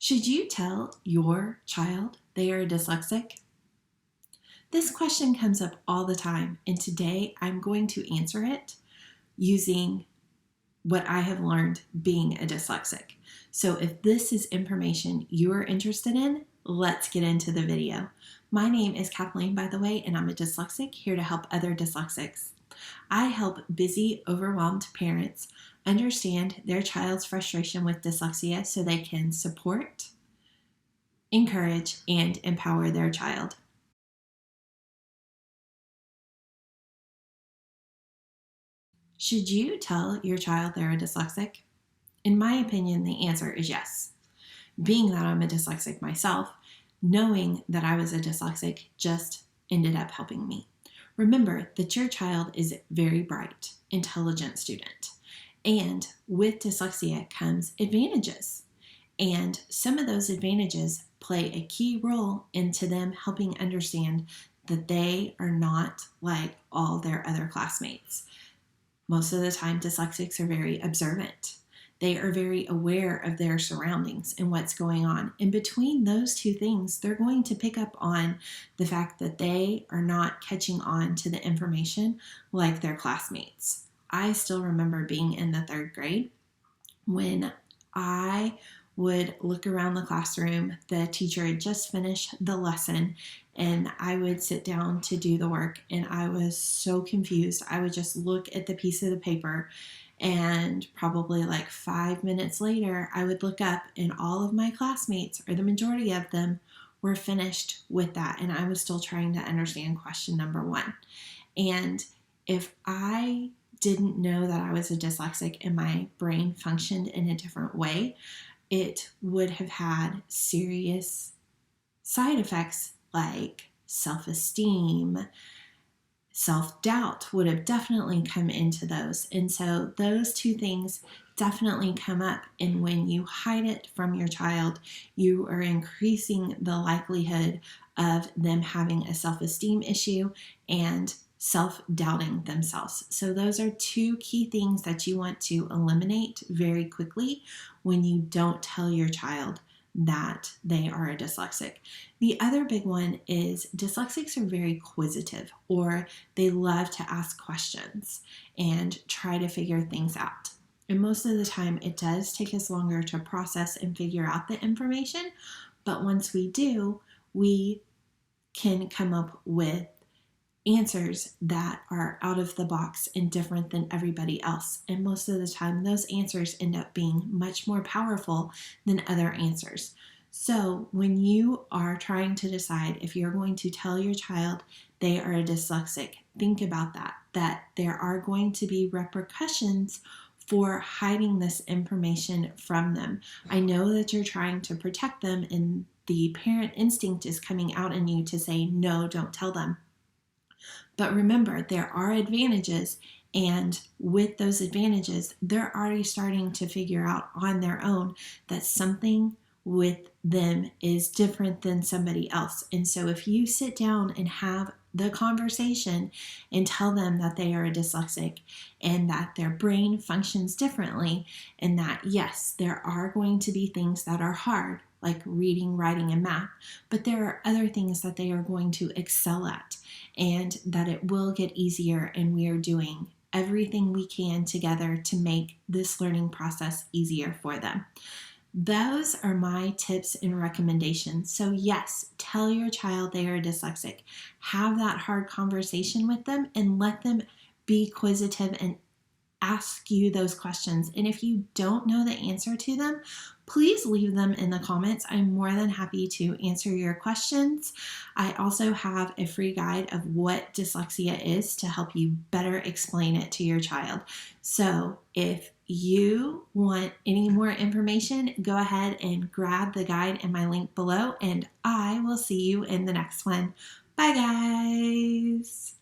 Should you tell your child they are dyslexic? This question comes up all the time, and today I'm going to answer it using what I have learned being a dyslexic. So if this is information you are interested in, let's get into the video. My name is Kathleen, by the way, and I'm a dyslexic here to help other dyslexics. I help busy, overwhelmed parents understand their child's frustration with dyslexia so they can support, encourage, and empower their child. Should you tell your child they're a dyslexic? In my opinion, the answer is yes. Being that I'm a dyslexic myself, knowing that I was a dyslexic just ended up helping me. Remember that your child is a very bright, intelligent student. And with dyslexia comes advantages. And some of those advantages play a key role into them helping understand that they are not like all their other classmates. Most of the time, dyslexics are very observant. They are very aware of their surroundings and what's going on. And between those two things, they're going to pick up on the fact that they are not catching on to the information like their classmates. I still remember being in the 3rd grade when I would look around the classroom. The teacher had just finished the lesson and I would sit down to do the work and I was so confused. I would just look at the piece of the paper and probably like 5 minutes later, I would look up and all of my classmates, or the majority of them, were finished with that. And I was still trying to understand question number 1. And if I didn't know that I was a dyslexic and my brain functioned in a different way, it would have had serious side effects like self-esteem, self-doubt would have definitely come into those. And so those two things definitely come up. And when you hide it from your child, you are increasing the likelihood of them having a self-esteem issue and self-doubting themselves. So those are two key things that you want to eliminate very quickly when you don't tell your child that they are a dyslexic. The other big one is dyslexics are very inquisitive, or they love to ask questions and try to figure things out. And most of the time it does take us longer to process and figure out the information, but once we do, we can come up with answers that are out of the box and different than everybody else. And most of the time, those answers end up being much more powerful than other answers. So when you are trying to decide if you're going to tell your child they are a dyslexic, think about that there are going to be repercussions for hiding this information from them. I know that you're trying to protect them and the parent instinct is coming out in you to say, no, don't tell them. But remember, there are advantages, and with those advantages, they're already starting to figure out on their own that something with them is different than somebody else. And so if you sit down and have the conversation and tell them that they are a dyslexic and that their brain functions differently, and that yes, there are going to be things that are hard, like reading, writing, and math, but there are other things that they are going to excel at and that it will get easier, and we are doing everything we can together to make this learning process easier for them. Those are my tips and recommendations. So yes, tell your child they are dyslexic. Have that hard conversation with them and let them be inquisitive and ask you those questions. And if you don't know the answer to them, please leave them in the comments. I'm more than happy to answer your questions. I also have a free guide of what dyslexia is to help you better explain it to your child. So if you want any more information, go ahead and grab the guide in my link below, and I will see you in the next one. Bye, guys.